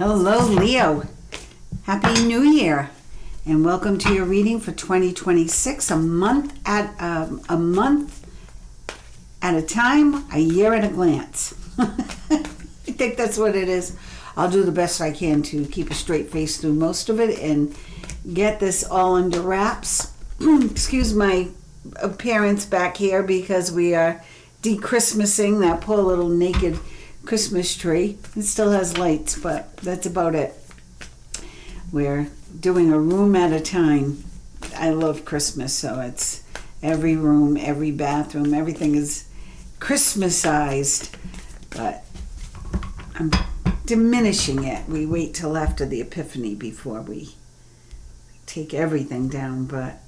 Hello, Leo. Happy New Year, and welcome to your reading for 2026. A month at a time, a year at a glance. I think that's what it is. I'll do the best I can to keep a straight face through most of it and get this all under wraps. Excuse my appearance back here because we are de-Christmasing that poor little naked Christmas tree. It still has lights, but that's about it. We're doing a room at a time. I love Christmas, so it's every room, every bathroom, everything is Christmasized, but I'm diminishing it. We wait till after the Epiphany before we take everything down, but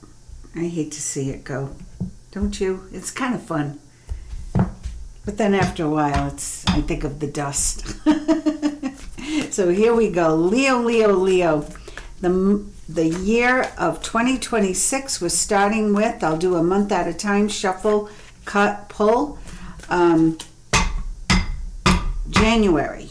I hate to see it go. Don't you? It's kind of fun. But then after a while, I think of the dust. So here we go. Leo. The year of 2026 we're starting with, I'll do a month at a time, shuffle, cut, pull. January.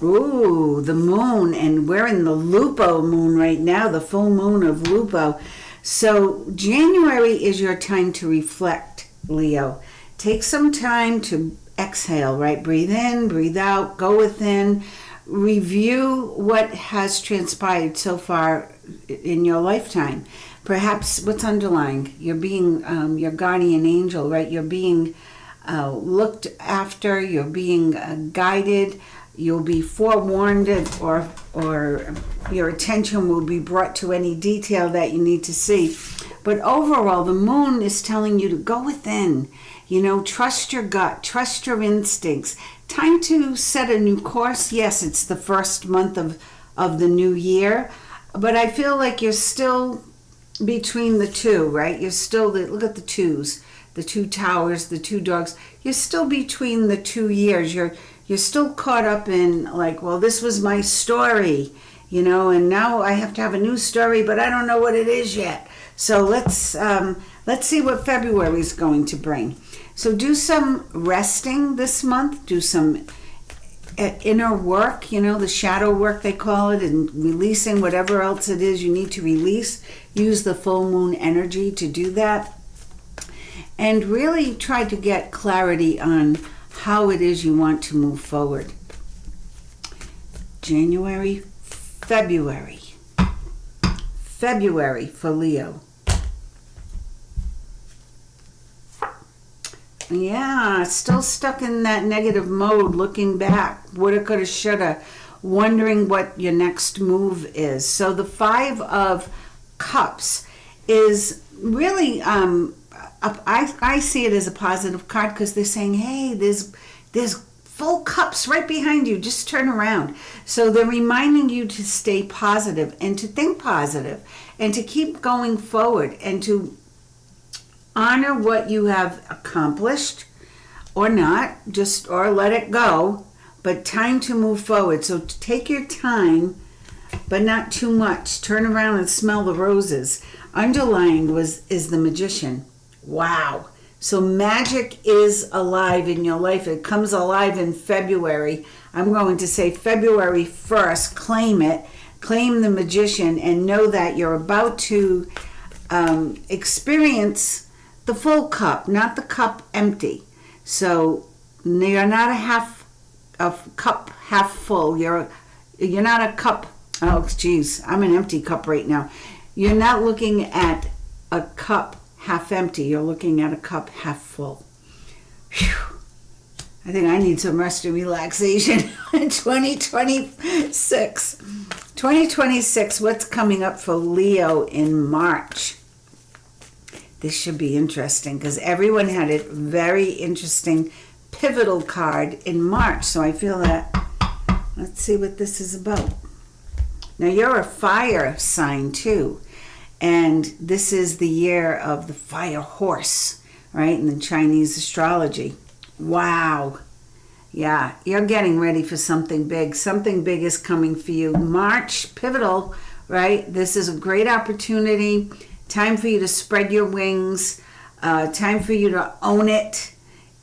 Ooh, the moon, and we're in the Lupo moon right now, the full moon of Lupo. So January is your time to reflect, Leo. Take some time to exhale, right? Breathe in, breathe out, go within, review what has transpired so far in your lifetime. Perhaps what's underlying. You're being your guardian angel, right? You're being looked after, you're being guided. You'll be forewarned, or your attention will be brought to any detail that you need to see. But overall, the moon is telling you to go within. Trust your gut, trust your instincts. Time to set a new course. Yes, it's the first month of the new year, but I feel like you're still between the two, right? You're still, look at the twos, the two towers, the two dogs. You're still between the 2 years. You're still caught up in like, well, this was my story, and now I have to have a new story, but I don't know what it is yet. So let's see what February is going to bring. So do some resting this month, do some inner work, the shadow work they call it, and releasing whatever else it is you need to release. Use the full moon energy to do that. And really try to get clarity on how it is you want to move forward. January, February for Leo. Yeah, still stuck in that negative mode, looking back, woulda, coulda, shoulda, wondering what your next move is. So the 5 of Cups is really, I see it as a positive card because they're saying, hey, there's full cups right behind you. Just turn around. So they're reminding you to stay positive and to think positive and to keep going forward and to honor what you have accomplished or not, or let it go, but time to move forward. So take your time, but not too much. Turn around and smell the roses. Underlying is the Magician. Wow. So magic is alive in your life. It comes alive in February. I'm going to say February 1st. Claim it. Claim the Magician and know that you're about to experience the full cup, not the cup empty. So you're not a cup half full. You're not a cup. Oh, geez, I'm an empty cup right now. You're not looking at a cup half empty. You're looking at a cup half full. Whew. I think I need some rest and relaxation in 2026. 2026, what's coming up for Leo in March? This should be interesting because everyone had a very interesting pivotal card in March. So I feel that, let's see what this is about. Now you're a fire sign too. And this is the year of the fire horse, right? In the Chinese astrology. Wow. Yeah, you're getting ready for something big. Something big is coming for you. March, pivotal, right? This is a great opportunity. Time for you to spread your wings. Time for you to own it.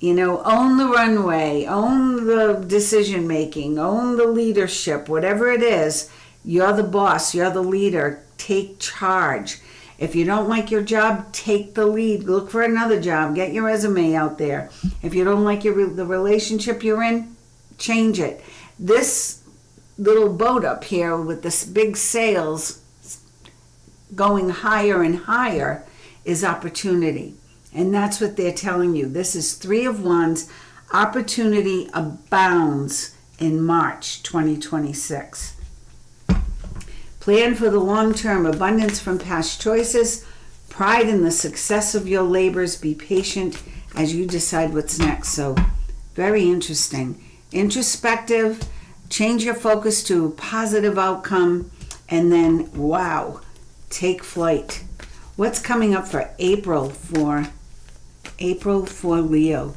Own the runway, own the decision making, own the leadership, whatever it is. You're the boss, you're the leader. Take charge. If you don't like your job, take the lead. Look for another job. Get your resume out there. If you don't like the relationship you're in, change it. This little boat up here with this big sails going higher and higher is opportunity. And that's what they're telling you. This is 3 of Wands. Opportunity abounds in March 2026. Plan for the long term. Abundance from past choices. Pride in the success of your labors. Be patient as you decide what's next. So, very interesting. Introspective. Change your focus to a positive outcome. And then, wow, take flight. What's coming up for April for Leo?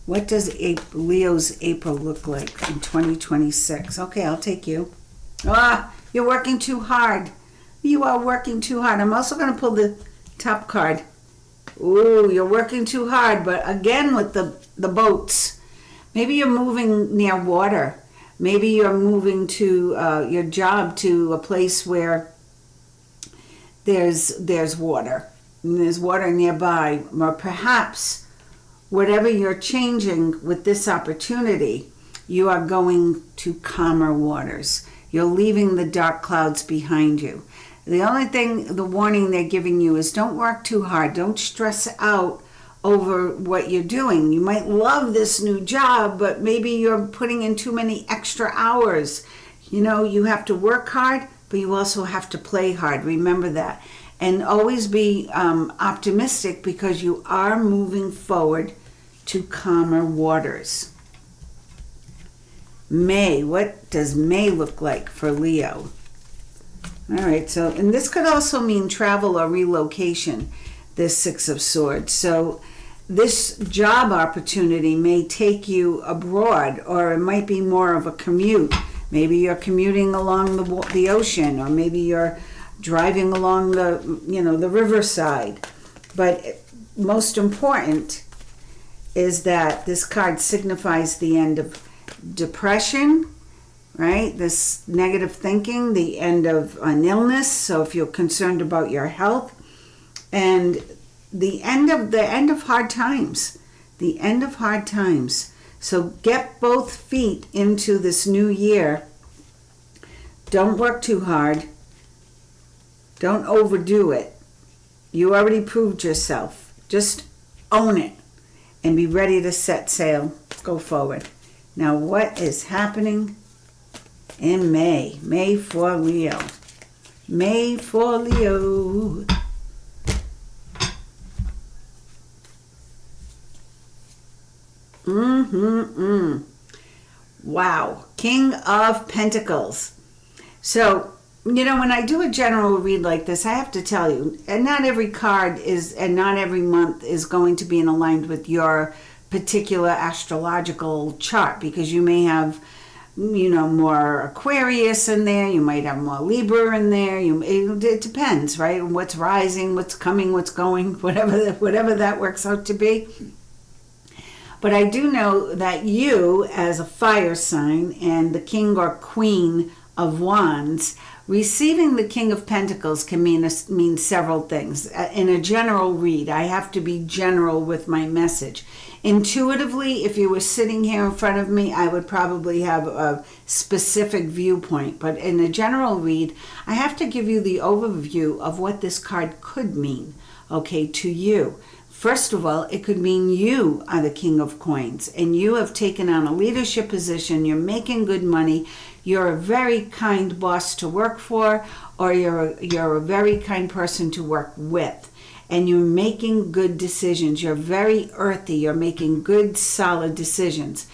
What does Leo's April look like in 2026? Okay, I'll take you. You're working too hard. You are working too hard. I'm also going to pull the top card. Ooh, you're working too hard. But again with the boats. Maybe you're moving near water. Maybe you're moving to your job to a place where there's water. And there's water nearby. Or perhaps whatever you're changing with this opportunity, you are going to calmer waters. You're leaving the dark clouds behind you. The only thing, the warning they're giving you is don't work too hard. Don't stress out over what you're doing. You might love this new job, but maybe you're putting in too many extra hours. You have to work hard, but you also have to play hard. Remember that. And always be optimistic because you are moving forward to calmer waters. May. What does May look like for Leo? All right, so, and this could also mean travel or relocation, this 6 of Swords. So this job opportunity may take you abroad, or it might be more of a commute. Maybe you're commuting along the ocean, or maybe you're driving along the riverside. But most important is that this card signifies the end of depression, right? This negative thinking, the end of an illness. So if you're concerned about your health, and the end of hard times, the end of hard times. So get both feet into this new year. Don't work too hard. Don't overdo it. You already proved yourself. Just own it and be ready to set sail. Go forward. Now, what is happening in May? May for Leo. May for Leo. Wow. King of Pentacles. So, when I do a general read like this, I have to tell you, and not every card is, and not every month is going to be aligned with your particular astrological chart, because you may have, more Aquarius in there, you might have more Libra in there, it depends, right? What's rising, what's coming, what's going, whatever that works out to be. But I do know that you, as a fire sign and the king or queen of wands, receiving the King of Pentacles can mean several things. In a general read, I have to be general with my message. Intuitively, if you were sitting here in front of me, I would probably have a specific viewpoint. But in a general read, I have to give you the overview of what this card could mean, to you. First of all, it could mean you are the king of coins and you have taken on a leadership position. You're making good money. You're a very kind boss to work for, or you're a very kind person to work with. And you're making good decisions. You're very earthy. You're making good, solid decisions.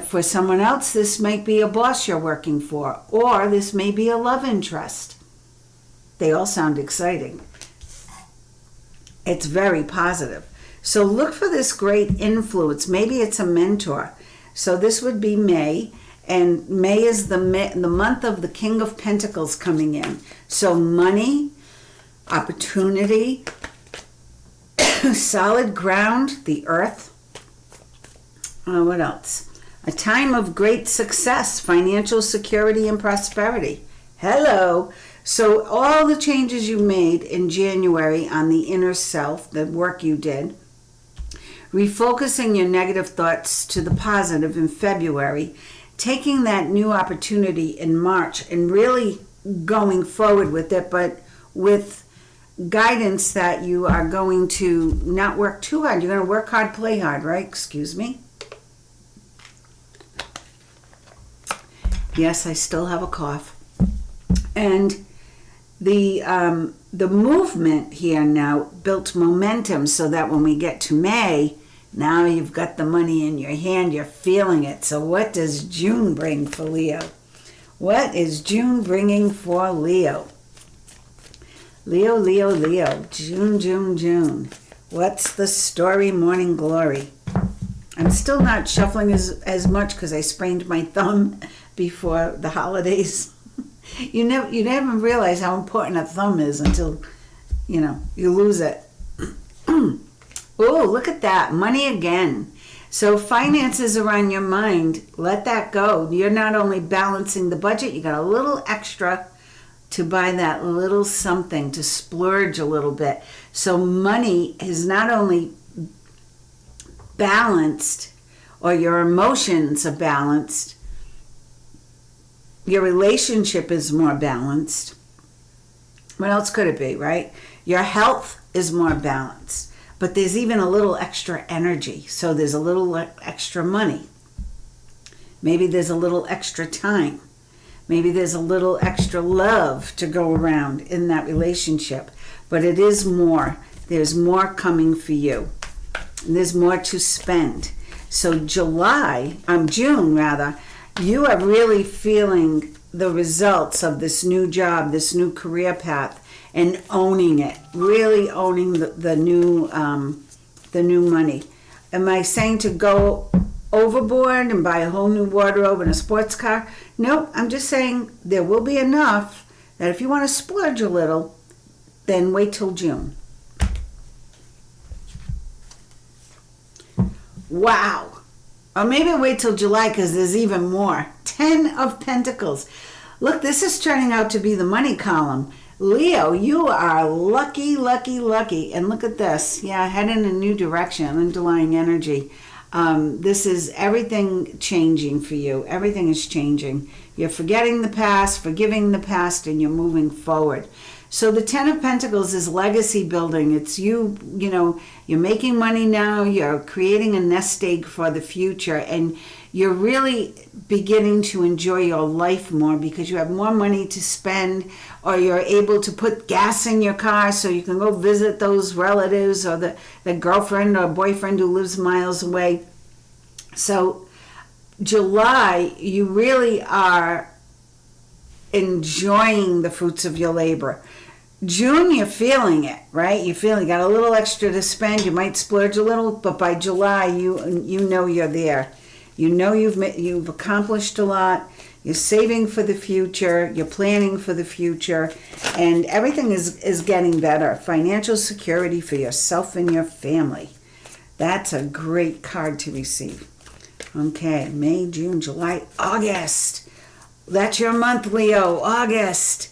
For someone else, this might be a boss you're working for, or this may be a love interest. They all sound exciting. It's very positive. So look for this great influence. Maybe it's a mentor. So this would be May. And May is the month of the King of Pentacles coming in. So money, opportunity, solid ground, the earth, What else? A time of great success, financial security, and prosperity. Hello. So all the changes you made in January on the inner self, the work you did, refocusing your negative thoughts to the positive in February, taking that new opportunity in March and really going forward with it, but with guidance that you are going to not work too hard. You're going to work hard, play hard, right? Excuse me. Yes, I still have a cough. And the movement here now built momentum so that when we get to May, now you've got the money in your hand, you're feeling it. So what does June bring for Leo? What is June bringing for Leo? Leo, Leo, Leo. June, June, June. What's the story, morning glory? I'm still not shuffling as much because I sprained my thumb before the holidays. You never realize how important a thumb is until, you lose it. Oh, look at that. Money again. So finances are on your mind. Let that go. You're not only balancing the budget, you got a little extra to buy that little something, to splurge a little bit. So money is not only balanced, or your emotions are balanced, your relationship is more balanced. What else could it be, right? Your health is more balanced, but there's even a little extra energy. So there's a little extra money. Maybe there's a little extra time. Maybe there's a little extra love to go around in that relationship. But it is more. There's more coming for you. And there's more to spend. So June, you are really feeling the results of this new job, this new career path, and owning it. Really owning the new money. Am I saying to go overboard and buy a whole new wardrobe and a sports car? Nope, I'm just saying there will be enough that if you want to splurge a little, then wait till June. Wow. Or maybe wait till July because there's even more. 10 of Pentacles. Look, this is turning out to be the money column. Leo, you are lucky, lucky, lucky. And look at this. Yeah, head in a new direction, underlying energy. This is everything changing for you. Everything is changing. You're forgetting the past, forgiving the past, and you're moving forward. So the 10 of Pentacles is legacy building. It's you're making money now. You're creating a nest egg for the future. And you're really beginning to enjoy your life more because you have more money to spend, or you're able to put gas in your car so you can go visit those relatives or the girlfriend or boyfriend who lives miles away. So July, you really are enjoying the fruits of your labor. June, you're feeling it, right? You got a little extra to spend. You might splurge a little, but by July, you know you're there. You know you've accomplished a lot. You're saving for the future. You're planning for the future, and everything is getting better. Financial security for yourself and your family. That's a great card to receive. Okay, May, June, July, August. That's your month, Leo. August.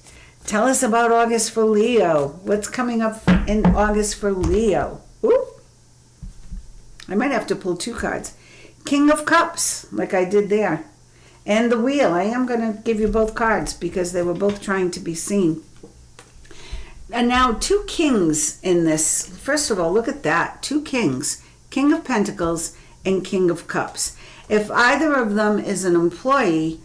Tell us about August for Leo. What's coming up in August for Leo? Ooh. I might have to pull two cards. King of Cups, like I did there. And the Wheel. I am going to give you both cards because they were both trying to be seen. And now two kings in this. First of all, look at that. Two kings. King of Pentacles and King of Cups. If either of them is an employee,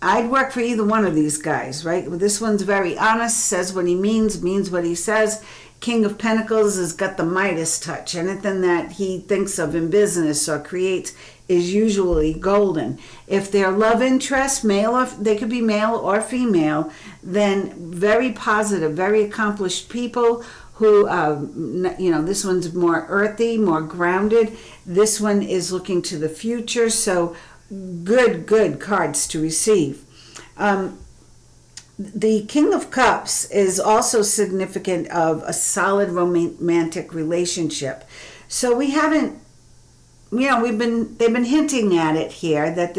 I'd work for either one of these guys, right? This one's very honest, says what he means what he says. King of Pentacles has got the Midas touch. Anything that he thinks of in business or creates is usually golden. If they're love interest, they could be male or female, then very positive, very accomplished people who, this one's more earthy, more grounded. This one is looking to the future, so good cards to receive. The King of Cups is also significant of a solid romantic relationship. So we haven't they've been hinting at it here that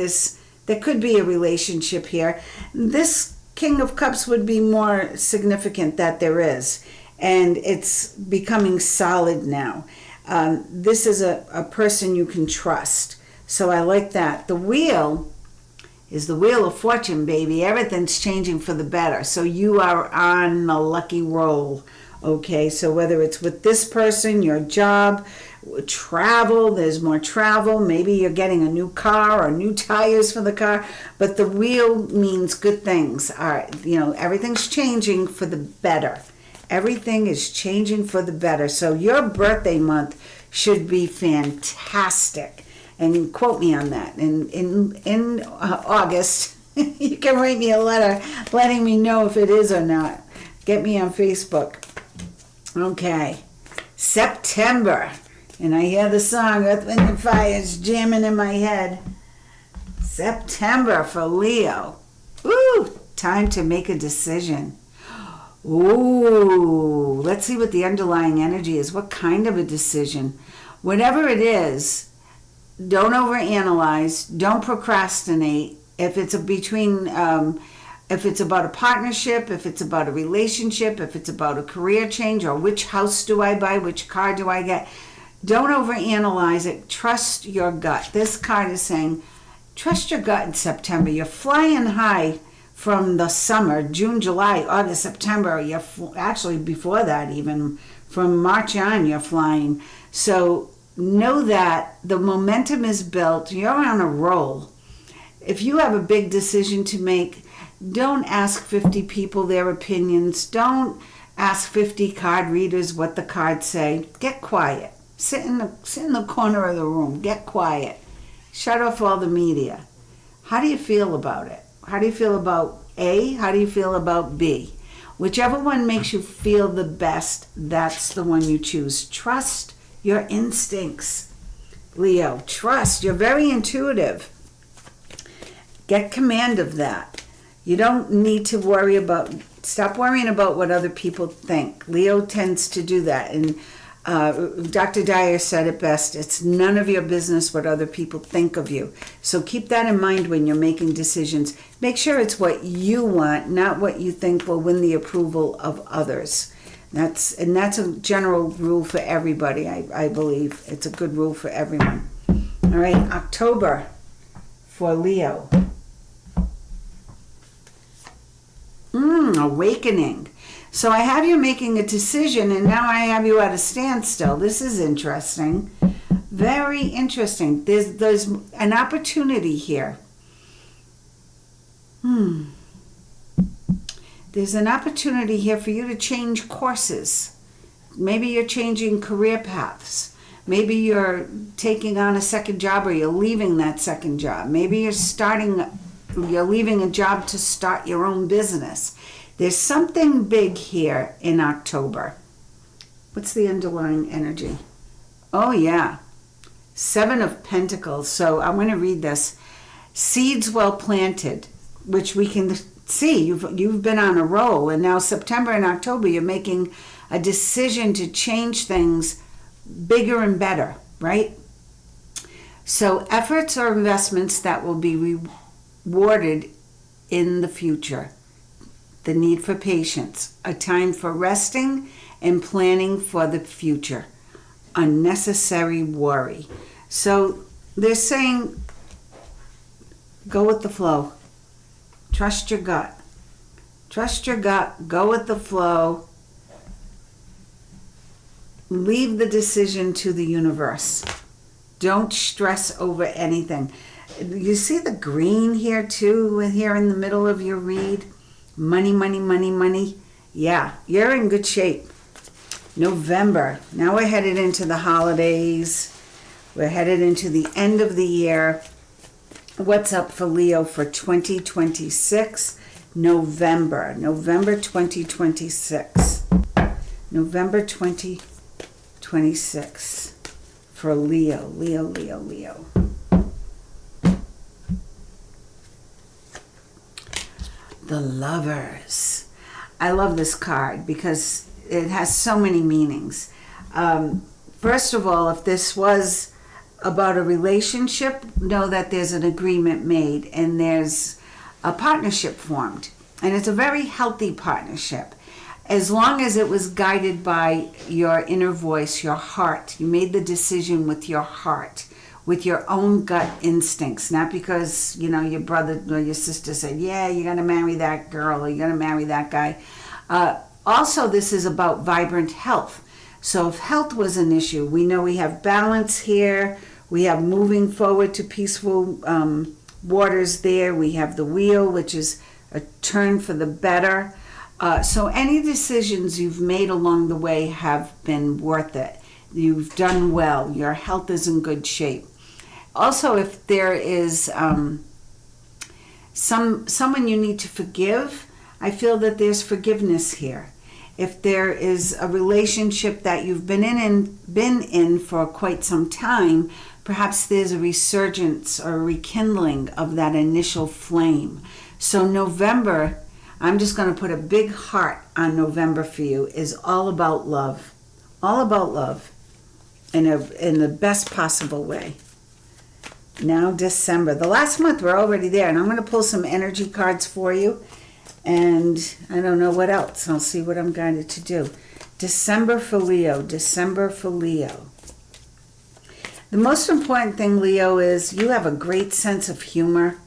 there could be a relationship here. This King of Cups would be more significant that there is, and it's becoming solid now. This is a person you can trust. So I like that. The wheel is the Wheel of Fortune, baby. Everything's changing for the better. So you are on the lucky roll. Okay, so whether it's with this person, your job, travel, there's more travel. Maybe you're getting a new car or new tires for the car. But the wheel means good things. All right, everything's changing for the better. Everything is changing for the better. So your birthday month should be fantastic. And quote me on that. In August, you can write me a letter letting me know if it is or not. Get me on Facebook. Okay. September. And I hear the song Earth, Wind and Fire is jamming in my head. September for Leo. Ooh, time to make a decision. Ooh, let's see what the underlying energy is. What kind of a decision? Whatever it is, don't overanalyze. Don't procrastinate. If it's if it's about a partnership, if it's about a relationship, if it's about a career change, or which house do I buy, which car do I get, don't overanalyze it. Trust your gut. This card is saying, trust your gut in September. You're flying high from the summer, June, July, August, September. You're actually before that even. From March on, you're flying. So know that the momentum is built. You're on a roll. If you have a big decision to make, don't ask 50 people their opinions. Don't ask 50 card readers what the cards say. Get quiet. Sit in the corner of the room. Get quiet. Shut off all the media. How do you feel about it? How do you feel about A? How do you feel about B? Whichever one makes you feel the best, that's the one you choose. Trust your instincts, Leo. Trust. You're very intuitive. Get command of that. You don't need to stop worrying about what other people think. Leo tends to do that. And Dr. Dyer said it best. It's none of your business what other people think of you. So keep that in mind when you're making decisions. Make sure it's what you want, not what you think will win the approval of others. That's a general rule for everybody, I believe. It's a good rule for everyone. All right, October for Leo. Awakening. So I have you making a decision, and now I have you at a standstill. This is interesting. Very interesting. There's an opportunity here. There's an opportunity here for you to change courses. Maybe you're changing career paths. Maybe you're taking on a second job, or you're leaving that second job. Maybe you're leaving a job to start your own business. There's something big here in October. What's the underlying energy? Oh, yeah. 7 of Pentacles. So I'm going to read this. Seeds well planted, which we can see. You've been on a roll, and now September and October, you're making a decision to change things bigger and better, right? So efforts or investments that will be rewarded in the future. The need for patience, a time for resting and planning for the future. Unnecessary worry. So they're saying, go with the flow. Trust your gut. Trust your gut. Go with the flow. Leave the decision to the universe. Don't stress over anything. You see the green here too, here in the middle of your read? Money, money, money, money. Yeah, you're in good shape. November. Now we're headed into the holidays. We're headed into the end of the year. What's up for Leo for 2026? November 2026. November 2026 for Leo. Leo. The Lovers. I love this card because it has so many meanings. First of all, if this was about a relationship, know that there's an agreement made and there's a partnership formed. And it's a very healthy partnership. As long as it was guided by your inner voice, your heart. You made the decision with your heart, with your own gut instincts, not because, your brother or your sister said, yeah, you're going to marry that girl or you're going to marry that guy. Also, this is about vibrant health. So if health was an issue, we know we have balance here. We have moving forward to peaceful waters there. We have the wheel, which is a turn for the better. So any decisions you've made along the way have been worth it. You've done well. Your health is in good shape. Also, if there is someone you need to forgive, I feel that there's forgiveness here. If there is a relationship that you've been in for quite some time, perhaps there's a resurgence or a rekindling of that initial flame. So November, I'm just going to put a big heart on November for you, is all about love. All about love in the best possible way. Now December, the last month, we're already there, and I'm going to pull some energy cards for you. And I don't know what else. I'll see what I'm guided to do. December for Leo. December for Leo. The most important thing, Leo, is you have a great sense of humor.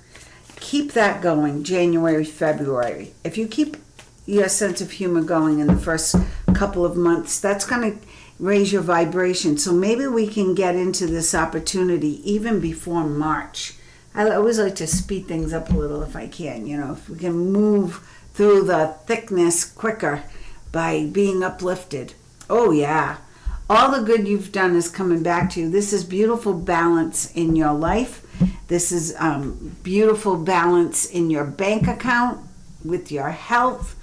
Keep that going, January, February. If you keep your sense of humor going in the first couple of months, that's going to raise your vibration. So maybe we can get into this opportunity even before March. I always like to speed things up a little if I can, if we can move through the thickness quicker by being uplifted. Oh yeah, all the good you've done is coming back to you. This is beautiful balance in your life. This is beautiful balance in your bank account, with your health.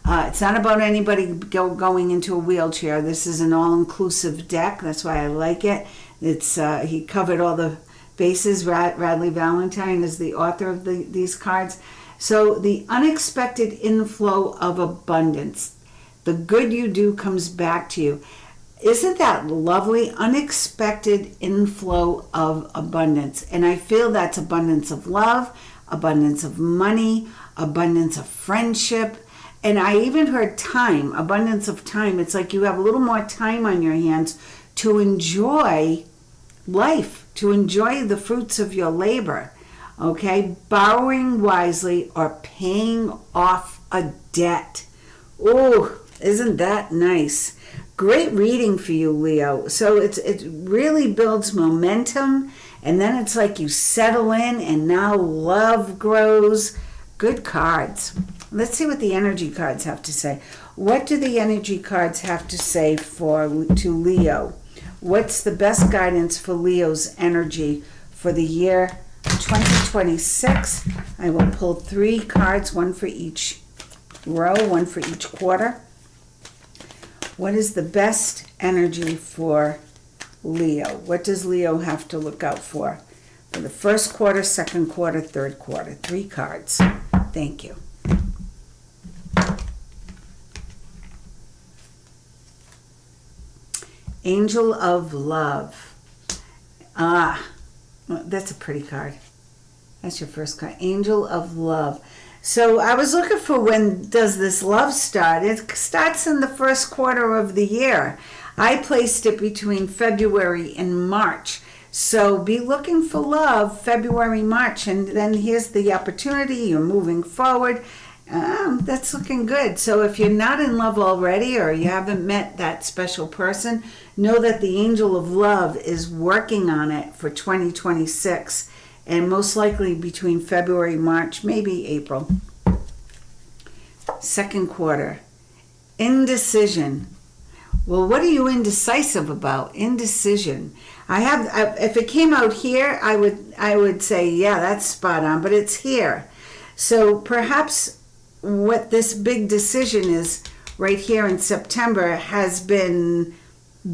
It's not about anybody going into a wheelchair. This is an all-inclusive deck. That's why I like it. It's he covered all the bases. Radley Valentine is the author of these cards. So the unexpected inflow of abundance. The good you do comes back to you. Isn't that lovely? Unexpected inflow of abundance. And I feel that's abundance of love, abundance of money, abundance of friendship. And I even heard time, abundance of time. It's like you have a little more time on your hands to enjoy life, to enjoy the fruits of your labor. Okay? Borrowing wisely or paying off a debt. Oh, isn't that nice? Great reading for you, Leo. So it really builds momentum, and then it's like you settle in, and now love grows. Good cards. Let's see what the energy cards have to say. What do the energy cards have to say to Leo? What's the best guidance for Leo's energy for the year 2026? I will pull 3 cards, one for each row, one for each quarter. What is the best energy for Leo? What does Leo have to look out for the first quarter, second quarter, third quarter? 3 cards. Thank you. Angel of Love. That's a pretty card. That's your first card. Angel of Love. So I was looking for when does this love start? It starts in the first quarter of the year. I placed it between February and March. So be looking for love February, March, and then here's the opportunity. You're moving forward. That's looking good. So if you're not in love already or you haven't met that special person, know that the angel of love is working on it for 2026. And most likely between February, March, maybe April. Second quarter. Indecision. Well, what are you indecisive about? Indecision. If it came out here, I would say, yeah, that's spot on, but it's here. So perhaps what this big decision is right here in September has been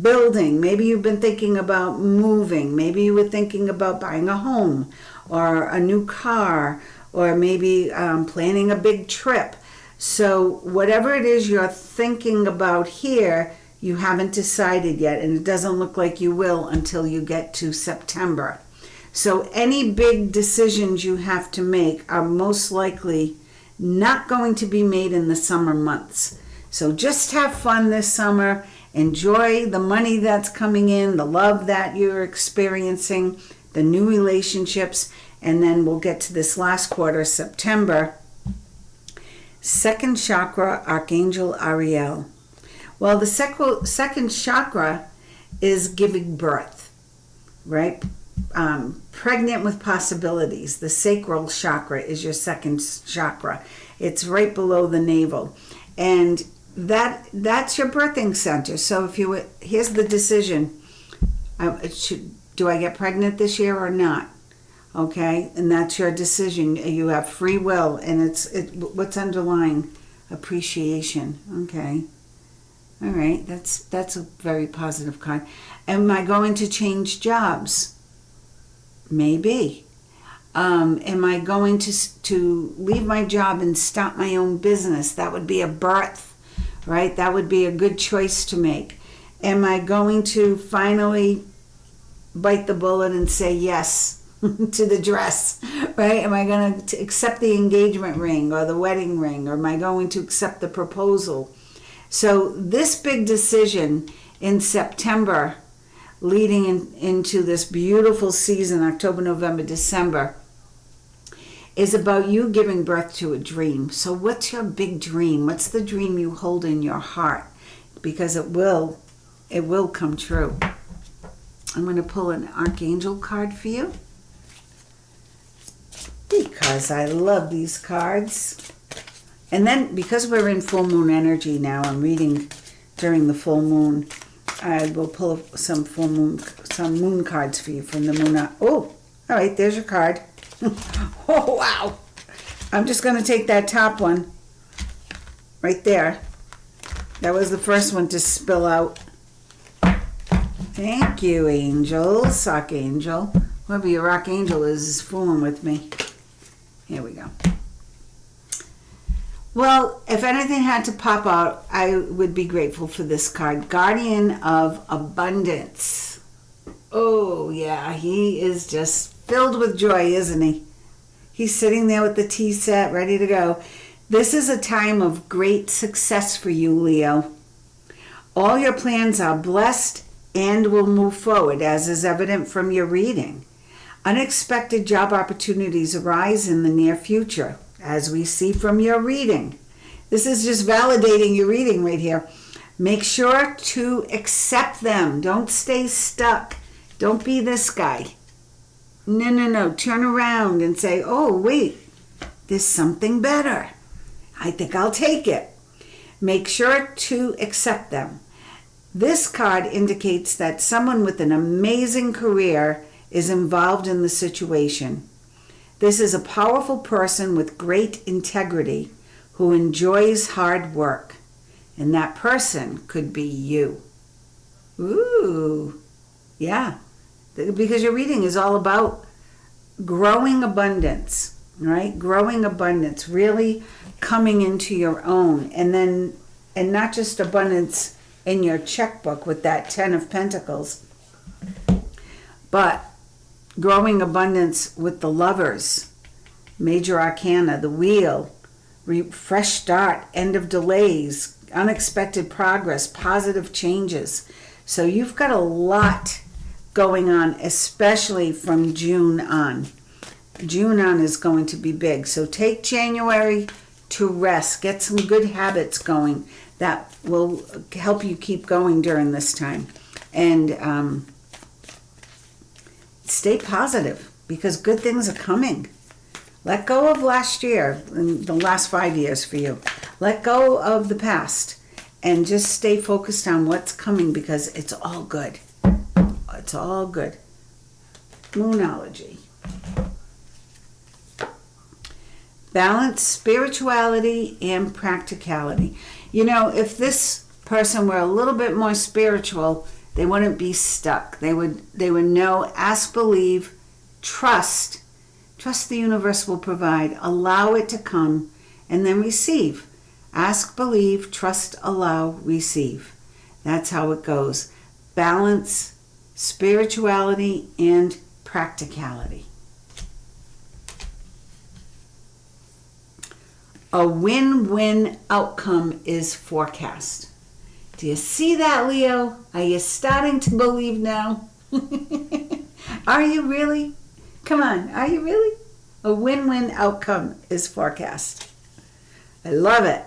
building. Maybe you've been thinking about moving. Maybe you were thinking about buying a home or a new car, or maybe planning a big trip. So whatever it is you're thinking about here, you haven't decided yet, and it doesn't look like you will until you get to September. So any big decisions you have to make are most likely not going to be made in the summer months. So just have fun this summer. Enjoy the money that's coming in, the love that you're experiencing, the new relationships, and then we'll get to this last quarter, September. Second chakra, Archangel Ariel. Well, the second chakra is giving birth, right? Pregnant with possibilities. The sacral chakra is your second chakra. It's right below the navel. And that's your birthing center. So here's the decision. Do I get pregnant this year or not? Okay, and that's your decision. You have free will, and what's underlying? Appreciation. Okay. All right, that's a very positive card. Am I going to change jobs? Maybe. Am I going to leave my job and start my own business? That would be a birth, right? That would be a good choice to make. Am I going to finally bite the bullet and say yes to the dress, right? Am I going to accept the engagement ring or the wedding ring, or am I going to accept the proposal? So this big decision in September, leading into this beautiful season, October, November, December, is about you giving birth to a dream. So what's your big dream? What's the dream you hold in your heart? Because it will come true. I'm going to pull an Archangel card for you, because I love these cards. And then because we're in full moon energy now, I'm reading during the full moon. I will pull some moon cards for you from the moon. Oh, all right, there's your card. Oh, wow. I'm just going to take that top one right there. That was the first one to spill out. Thank you, angels, Archangel. Whoever your Archangel is fooling with me. Here we go. Well, if anything had to pop out, I would be grateful for this card. Guardian of Abundance. Oh, yeah, he is just filled with joy, isn't he? He's sitting there with the tea set, ready to go. This is a time of great success for you, Leo. All your plans are blessed and will move forward, as is evident from your reading. Unexpected job opportunities arise in the near future, as we see from your reading. This is just validating your reading right here. Make sure to accept them. Don't stay stuck. Don't be this guy. No. Turn around and say, oh, wait, there's something better. I think I'll take it. Make sure to accept them. This card indicates that someone with an amazing career is involved in the situation. This is a powerful person with great integrity who enjoys hard work. And that person could be you. Ooh, yeah. Because your reading is all about growing abundance, right? Growing abundance, really coming into your own. And not just abundance in your checkbook with that 10 of Pentacles, but growing abundance with the Lovers, Major Arcana, the Wheel, fresh start, end of delays, unexpected progress, positive changes. So you've got a lot going on, especially from June on. June on is going to be big. So take January to rest. Get some good habits going that will help you keep going during this time. And stay positive, because good things are coming. Let go of last year and the last 5 years for you. Let go of the past and just stay focused on what's coming, because it's all good. It's all good. Moonology. Balance spirituality and practicality. You know, if this person were a little bit more spiritual, they wouldn't be stuck. They would know, ask, believe, trust. Trust the universe will provide. Allow it to come, and then receive. Ask, believe, trust, allow, receive. That's how it goes. Balance, spirituality, and practicality. A win-win outcome is forecast. Do you see that, Leo? Are you starting to believe now? Are you really? Come on, are you really? A win-win outcome is forecast. I love it.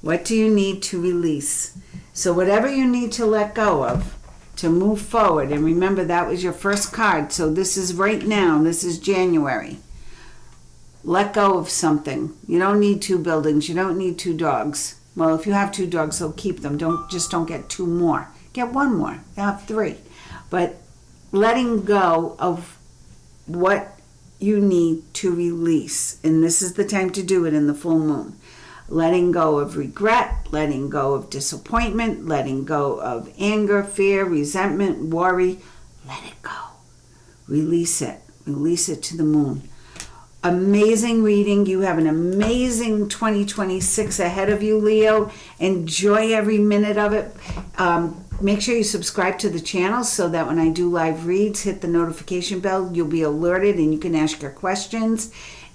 What do you need to release? So whatever you need to let go of to move forward, and remember that was your first card, so this is right now, this is January. Let go of something. You don't need 2 buildings. You don't need 2 dogs. Well, if you have 2 dogs, so keep them. Don't get 2 more. Get 1 more. You have 3. But letting go of what you need to release, and this is the time to do it in the full moon. Letting go of regret, letting go of disappointment, letting go of anger, fear, resentment, worry. Let it go. Release it. Release it to the moon. Amazing reading. You have an amazing 2026 ahead of you, Leo. Enjoy every minute of it. Make sure you subscribe to the channel so that when I do live reads, hit the notification bell. You'll be alerted and you can ask your questions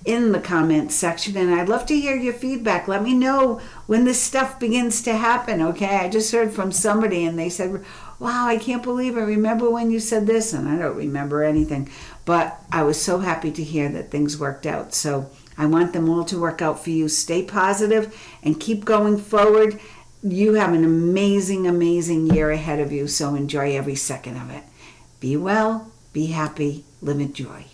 in the comments section. And I'd love to hear your feedback. Let me know when this stuff begins to happen, okay? I just heard from somebody and they said, wow, I can't believe it. Remember when you said this? And I don't remember anything. But I was so happy to hear that things worked out. So I want them all to work out for you. Stay positive and keep going forward. You have an amazing, amazing year ahead of you. So enjoy every second of it. Be well, be happy, live in joy.